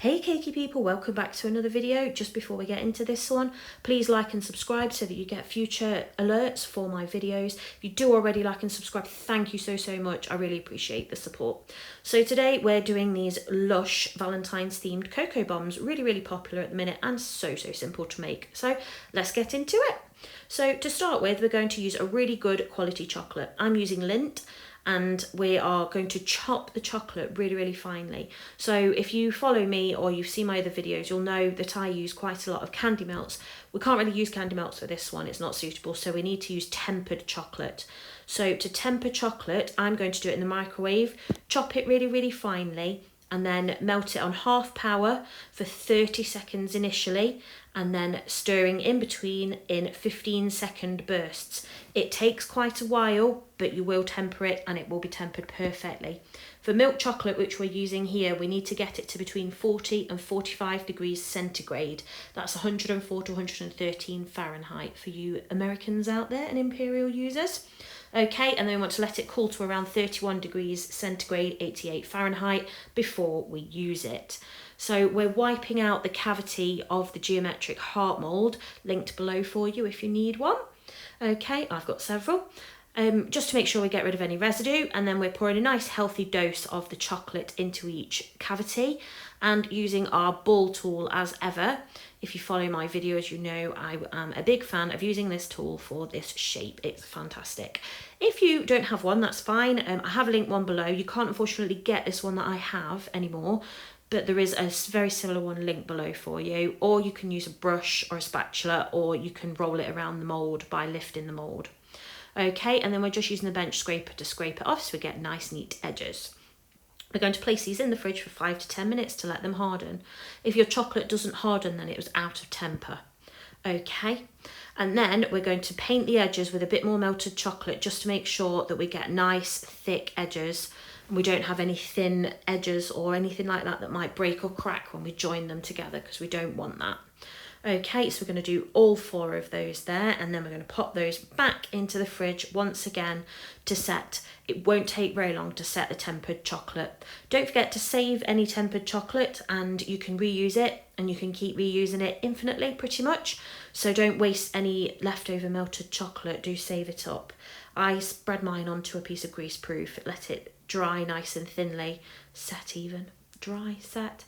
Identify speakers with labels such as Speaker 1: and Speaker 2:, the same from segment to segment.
Speaker 1: Hey cakey people, welcome back to another video. Just before we get into this one, please like and subscribe so that you get future alerts for my videos. If you do already like and subscribe, thank you so much. I really appreciate the support. So today we're doing these Lush Valentine's themed cocoa bombs, really popular at the minute and so simple to make. So let's get into it. So to start with, we're going to use a really good quality chocolate. I'm using Lindt, and we are going to chop the chocolate really finely. So if you follow me or you've seen my other videos, you'll know that I use quite a lot of candy melts. We can't really use candy melts for this one, it's not suitable, so we need to use tempered chocolate. So to temper chocolate, I'm going to do it in the microwave, chop it really finely, and then melt it on half power for 30 seconds initially, and then stirring in between in 15-second bursts. It takes quite a while, but you will temper it and it will be tempered perfectly. For milk chocolate, which we're using here, we need to get it to between 40 and 45 degrees centigrade. That's 104 to 113 Fahrenheit for you Americans out there and imperial users. Okay, and then we want to let it cool to around 31 degrees centigrade, 88 Fahrenheit before we use it. So we're wiping out the cavity of the geometric heart mould, linked below for you if you need one. Okay, I've got several. Just to make sure we get rid of any residue, and then we're pouring a nice healthy dose of the chocolate into each cavity and using our ball tool as ever. If you follow my videos, you know I am a big fan of using this tool for this shape. It's fantastic. If you don't have one, that's fine. I have linked one below. You can't unfortunately get this one that I have anymore, but there is a very similar one linked below for you, or you can use a brush or a spatula, or you can roll it around the mould by lifting the mould. Okay, and then we're just using the bench scraper to scrape it off so we get nice neat edges. We're going to place these in the fridge for 5 to 10 minutes to let them harden. If your chocolate doesn't harden, then it was out of temper. Okay, and then we're going to paint the edges with a bit more melted chocolate just to make sure that we get nice thick edges and we don't have any thin edges or anything like that that might break or crack when we join them together, because we don't want that. Okay, so we're going to do all 4 of those there, and then we're going to pop those back into the fridge once again to set. It won't take very long to set the tempered chocolate. Don't forget to save any tempered chocolate, and you can reuse it, and you can keep reusing it infinitely pretty much. So don't waste any leftover melted chocolate, do save it up. I spread mine onto a piece of greaseproof, let it dry nice and thinly, set even, dry, set.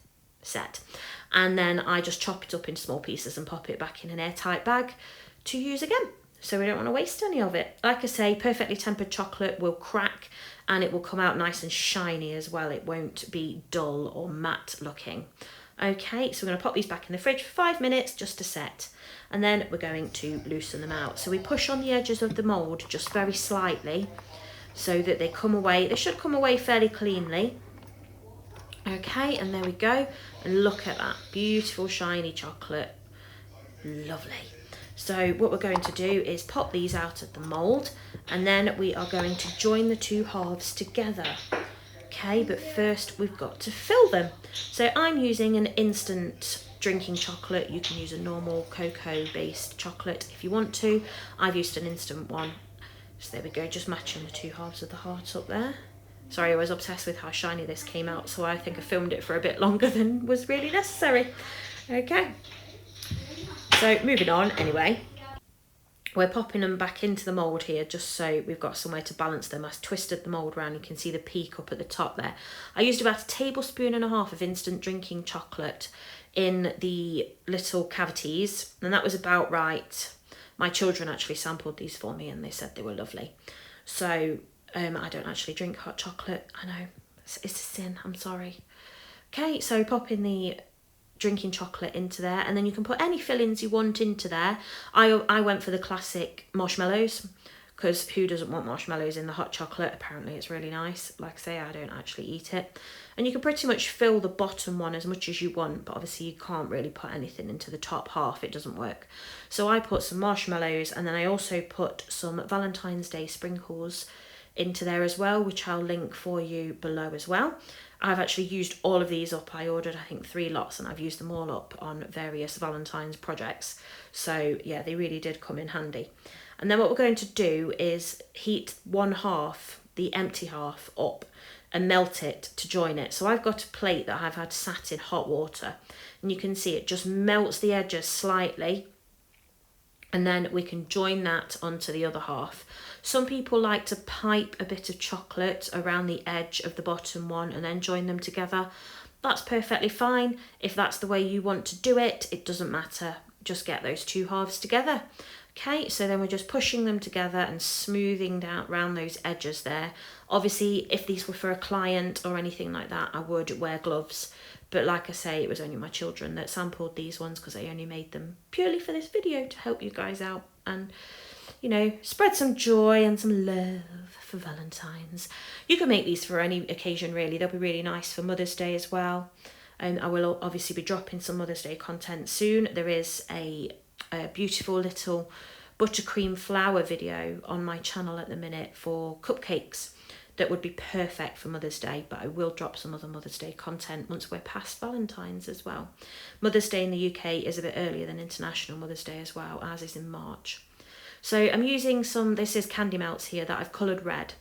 Speaker 1: And then I just chop it up in small pieces and pop it back in an airtight bag to use again, so we don't want to waste any of it. Like I say, perfectly tempered chocolate will crack and it will come out nice and shiny as well. It won't be dull or matte looking. Okay, so we're going to pop these back in the fridge for 5 minutes just to set, and then we're going to loosen them out. So we push on the edges of the mould just very slightly so that they come away. They should come away fairly cleanly. Okay, and there we go, and look at that beautiful shiny chocolate. Lovely. So what we're going to do is pop these out of the mould, and then we are going to join the 2 halves together. Okay, but first we've got to fill them. So I'm using an instant drinking chocolate. You can use a normal cocoa based chocolate if you want to. I've used an instant one. So there we go, just matching the 2 halves of the heart up there. Sorry, I was obsessed with how shiny this came out, so I think I filmed it for a bit longer than was really necessary. Okay, so moving on anyway. We're popping them back into the mould here just so we've got somewhere to balance them. I twisted the mould around, you can see the peak up at the top there. I used about 1.5 tablespoons of instant drinking chocolate in the little cavities, and that was about right. My children actually sampled these for me and they said they were lovely. So I don't actually drink hot chocolate. I know, it's a sin, I'm sorry. Okay, so pop in the drinking chocolate into there, and then you can put any fillings you want into there. I went for the classic marshmallows, because who doesn't want marshmallows in the hot chocolate? Apparently it's really nice. Like I say, I don't actually eat it. And you can pretty much fill the bottom one as much as you want, but obviously you can't really put anything into the top half, it doesn't work. So I put some marshmallows, and then I also put some Valentine's Day sprinkles into there as well, which I'll link for you below as well. I've actually used all of these up. I ordered I think 3 lots and I've used them all up on various Valentine's projects. So yeah, they really did come in handy. And then what we're going to do is heat 1/2, the empty half, up and melt it to join it. So I've got a plate that I've had sat in hot water, and you can see it just melts the edges slightly, and then we can join that onto the other half. Some people like to pipe a bit of chocolate around the edge of the bottom one and then join them together. That's perfectly fine. If that's the way you want to do it, it doesn't matter. Just get those two halves together. Okay, so then we're just pushing them together and smoothing down around those edges there. Obviously, if these were for a client or anything like that, I would wear gloves. But like I say, it was only my children that sampled these ones because I only made them purely for this video to help you guys out and, you know, spread some joy and some love for Valentine's. You can make these for any occasion really. They'll be really nice for Mother's Day as well. And I will obviously be dropping some Mother's Day content soon. There is a beautiful little buttercream flour video on my channel at the minute for cupcakes that would be perfect for Mother's Day, but I will drop some other Mother's Day content once we're past Valentine's as well. Mother's Day in the UK is a bit earlier than International Mother's Day as well, as is in March. So I'm using this is candy melts here that I've coloured red.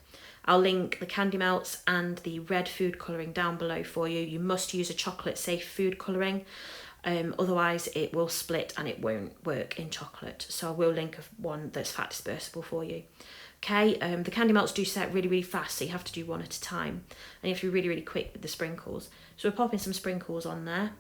Speaker 1: I'll link the candy melts and the red food colouring down below for you. You must use a chocolate safe food colouring. Otherwise it will split and it won't work in chocolate. So I will link one that's fat dispersible for you. Okay, the candy melts do set really, really fast, so you have to do one at a time. And you have to be really, really quick with the sprinkles. So we're popping some sprinkles on there.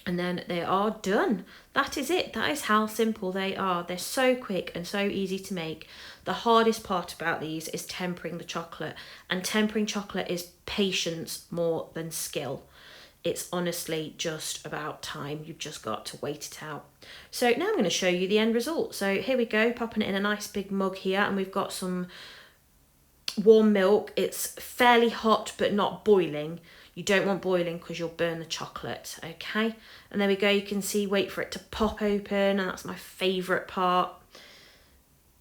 Speaker 1: And then they are done. That is it. That is how simple they are. They're so quick and so easy to make. The hardest part about these is tempering the chocolate. And tempering chocolate is patience more than skill. It's honestly just about time. You've just got to wait it out. So now I'm going to show you the end result. So here we go, popping it in a nice big mug here, and we've got some warm milk. It's fairly hot but not boiling. You don't want boiling because you'll burn the chocolate, okay? And there we go, you can see, wait for it to pop open, and that's my favourite part.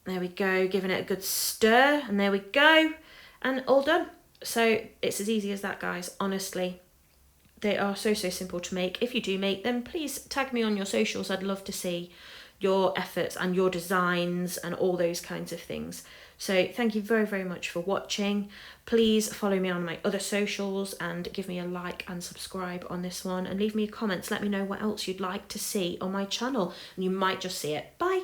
Speaker 1: There we go, giving it a good stir, and there we go, and all done. So it's as easy as that, guys, honestly. They are so, so simple to make. If you do make them, please tag me on your socials. I'd love to see your efforts and your designs and all those kinds of things. So thank you very, very much for watching. Please follow me on my other socials and give me a like and subscribe on this one, and leave me comments. Let me know what else you'd like to see on my channel, and you might just see it. Bye.